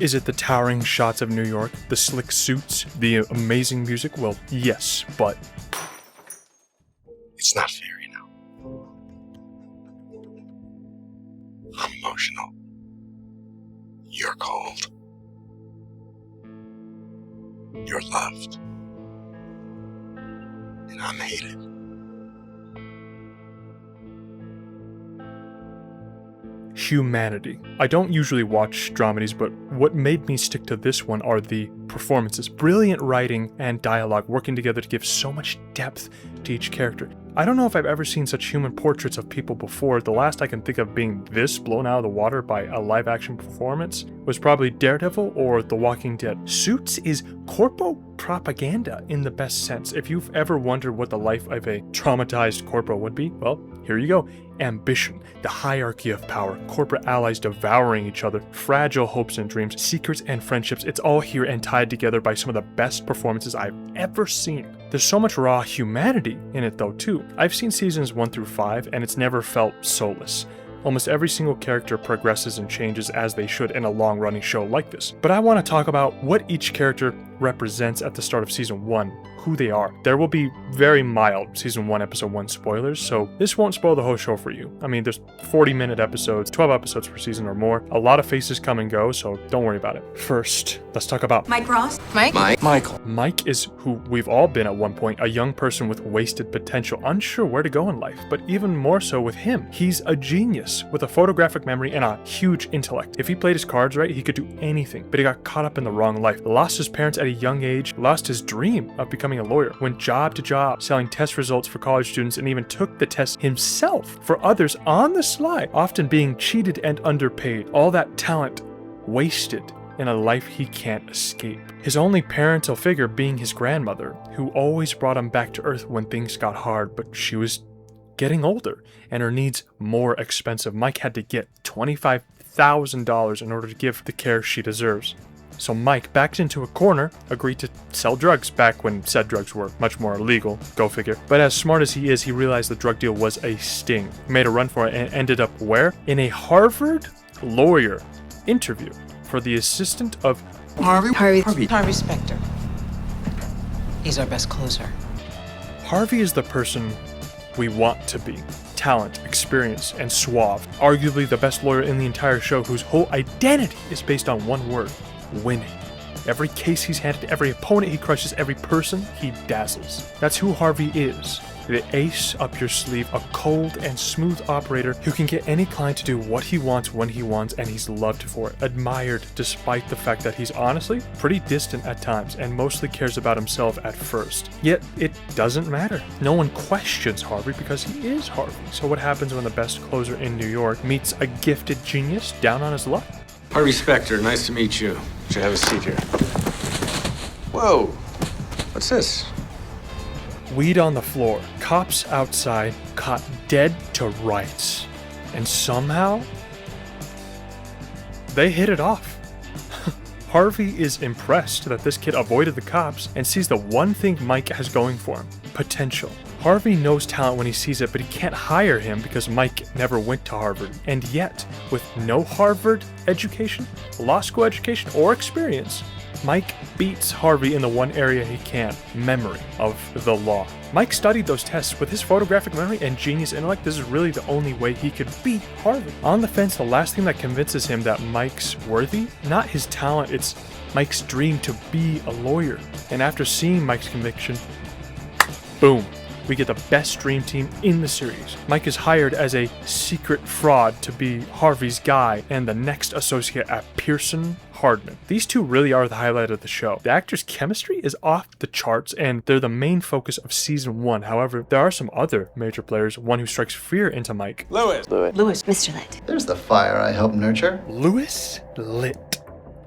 Is it the towering shots of New York, the slick suits, the amazing music? Well, yes, but it's not fair, you know. I'm emotional. You're cold. You're loved. And I'm hated. humanity. I don't usually watch dramedies, but what made me stick to this one are the performances. Brilliant writing and dialogue working together to give so much depth to each character. I don't know if I've ever seen such human portraits of people before. The last I can think of being this blown out of the water by a live-action performance was probably Daredevil or The Walking Dead. Suits is Corpo Propaganda in the best sense. If you've ever wondered what the life of a traumatized corpo would be, well, here you go. Ambition, the hierarchy of power, corporate allies devouring each other, fragile hopes and dreams, secrets and friendships, it's all here and tied together by some of the best performances I've ever seen. There's so much raw humanity in it though too. I've seen seasons 1 through 5 and it's never felt soulless. Almost every single character progresses and changes as they should in a long-running show like this. But I want to talk about what each character represents at the start of season 1, who they are. There will be very mild season 1 episode 1 spoilers, so this won't spoil the whole show for you. I mean, there's 40-minute episodes, 12 episodes per season or more. A lot of faces come and go, so don't worry about it. First, let's talk about Mike Ross. Michael. Mike is who we've all been at one point, a young person with wasted potential, unsure where to go in life, but even more so with him. He's a genius with a photographic memory and a huge intellect. If he played his cards right, he could do anything, but he got caught up in the wrong life. Lost his parents at a young age, lost his dream of becoming a lawyer, went job to job, selling test results for college students, and even took the test himself for others on the sly, often being cheated and underpaid. All that talent wasted in a life he can't escape. His only parental figure being his grandmother, who always brought him back to earth when things got hard, but she was getting older and her needs more expensive. Mike had to get $25,000 in order to give the care she deserves. So Mike backed into a corner, agreed to sell drugs back when said drugs were much more illegal, go figure. But as smart as he is, he realized the drug deal was a sting. He made a run for it and ended up where? In a Harvard lawyer interview for the assistant of Harvey Specter. He's our best closer. Harvey is the person we want to be. Talent, experience, and suave. Arguably the best lawyer in the entire show whose whole identity is based on one word: winning. Every case he's handed, every opponent he crushes, every person he dazzles. That's who Harvey is. The ace up your sleeve, a cold and smooth operator who can get any client to do what he wants when he wants, and he's loved for it. Admired despite the fact that he's honestly pretty distant at times and mostly cares about himself at first. Yet it doesn't matter. No one questions Harvey because he is Harvey. So what happens when the best closer in New York meets a gifted genius down on his luck? Harvey Specter, nice to meet you. Should have a seat here. Whoa, what's this? Weed on the floor, cops outside, caught dead to rights. And somehow, they hit it off. Harvey is impressed that this kid avoided the cops and sees the one thing Mike has going for him: potential. Harvey knows talent when he sees it, but he can't hire him because Mike never went to Harvard. And yet, with no Harvard education, law school education, or experience, Mike beats Harvey in the one area he can: memory of the law. Mike studied those tests. With his photographic memory and genius intellect, this is really the only way he could beat Harvey. On the fence, the last thing that convinces him that Mike's worthy, not his talent, it's Mike's dream to be a lawyer. And after seeing Mike's conviction, boom, we get the best dream team in the series. Mike is hired as a secret fraud to be Harvey's guy and the next associate at Pearson Hardman. These two really are the highlight of the show. The actors' chemistry is off the charts and they're the main focus of season 1. However, there are some other major players, one who strikes fear into Mike. Louis. Mr. Litt. There's the fire I help nurture. Louis Litt.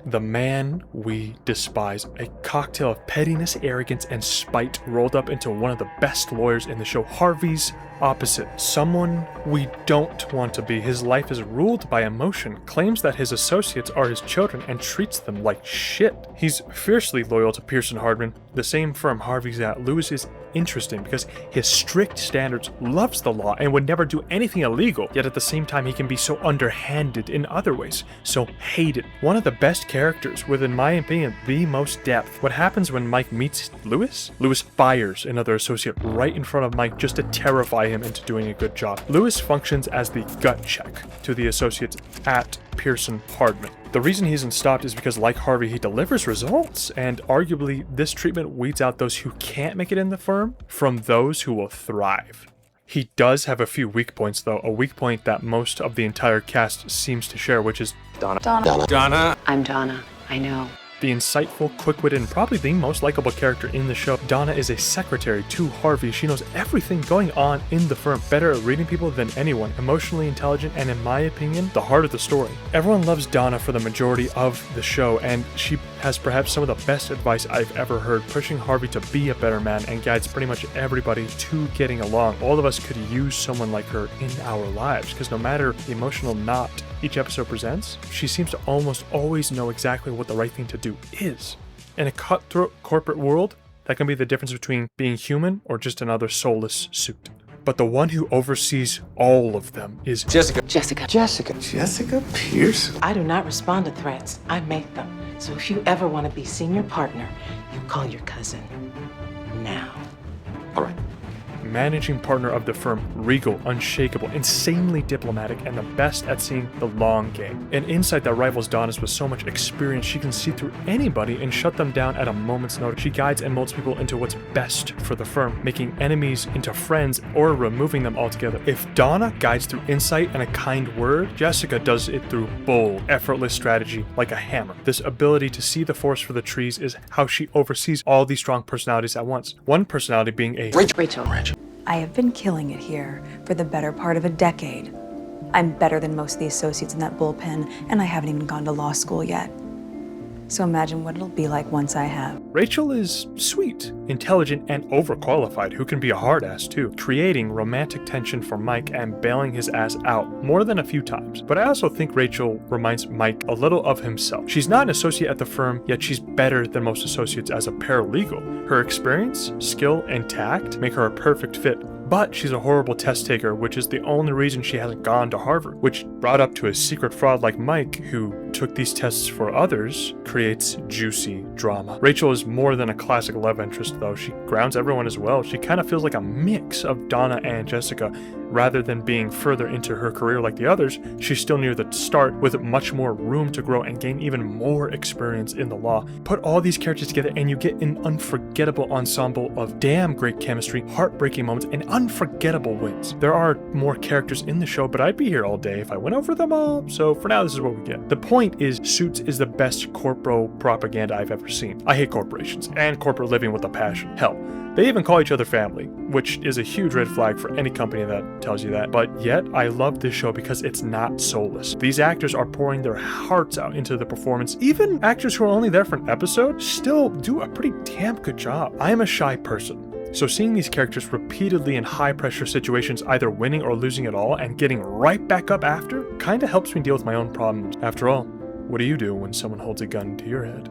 The man we despise. A cocktail of pettiness, arrogance, and spite rolled up into one of the best lawyers in the show. Harvey's opposite. Someone we don't want to be. His life is ruled by emotion, claims that his associates are his children, and treats them like shit. He's fiercely loyal to Pearson Hardman, the same firm Harvey's at. Louis is interesting because his strict standards loves the law and would never do anything illegal, yet at the same time he can be so underhanded in other ways, so hated. One of the best characters with, in my opinion, the most depth. What happens when Mike meets Louis? Louis fires another associate right in front of Mike just to terrify him into doing a good job. Louis functions as the gut check to the associates at Pearson Hardman. The reason he isn't stopped is because, like Harvey, he delivers results, and arguably this treatment weeds out those who can't make it in the firm from those who will thrive. He does have a few weak points though, a weak point that most of the entire cast seems to share, which is Donna. Donna. I'm Donna. I know. the insightful, quick-witted, and probably the most likable character in the show. Donna is a secretary to Harvey. She knows everything going on in the firm, better at reading people than anyone, emotionally intelligent, and in my opinion, the heart of the story. Everyone loves Donna for the majority of the show, and she has perhaps some of the best advice I've ever heard, pushing Harvey to be a better man, and guides pretty much everybody to getting along. All of us could use someone like her in our lives, because no matter the emotional knot each episode presents, she seems to almost always know exactly what the right thing to do is. In a cutthroat corporate world, that can be the difference between being human or just another soulless suit. But the one who oversees all of them is Jessica. Jessica Pearsons. I do not respond to threats. I make them. So if you ever want to be senior partner, you call your cousin now. All right. managing partner of the firm, regal, unshakable, insanely diplomatic, and the best at seeing the long game. An insight that rivals Donna's with so much experience she can see through anybody and shut them down at a moment's notice. She guides and molds people into what's best for the firm, making enemies into friends or removing them altogether. If Donna guides through insight and a kind word, Jessica does it through bold, effortless strategy like a hammer. This ability to see the forest for the trees is how she oversees all these strong personalities at once. One personality being a Rachel. I have been killing it here for the better part of a decade. I'm better than most of the associates in that bullpen, and I haven't even gone to law school yet. So imagine what it'll be like once I have. Rachel is sweet, intelligent, and overqualified, who can be a hard ass too, creating romantic tension for Mike and bailing his ass out more than a few times. But I also think Rachel reminds Mike a little of himself. She's not an associate at the firm, yet she's better than most associates as a paralegal. Her experience, skill, and tact make her a perfect fit. But she's a horrible test taker, which is the only reason she hasn't gone to Harvard, which, brought up to a secret fraud like Mike, who took these tests for others, creates juicy drama. Rachel is more than a classic love interest, though. She grounds everyone as well. She kind of feels like a mix of Donna and Jessica. Rather than being further into her career like the others, she's still near the start with much more room to grow and gain even more experience in the law. Put all these characters together and you get an unforgettable ensemble of damn great chemistry, heartbreaking moments, and unforgettable wins. There are more characters in the show, but I'd be here all day if I went over them all, so for now this is what we get. The point is, Suits is the best corpo propaganda I've ever seen. I hate corporations and corporate living with a passion. Hell, they even call each other family, which is a huge red flag for any company that tells you that. But yet, I love this show because it's not soulless. These actors are pouring their hearts out into the performance. Even actors who are only there for an episode still do a pretty damn good job. I am a shy person, so seeing these characters repeatedly in high-pressure situations, either winning or losing it all, and getting right back up after, kinda helps me deal with my own problems. After all, what do you do when someone holds a gun to your head?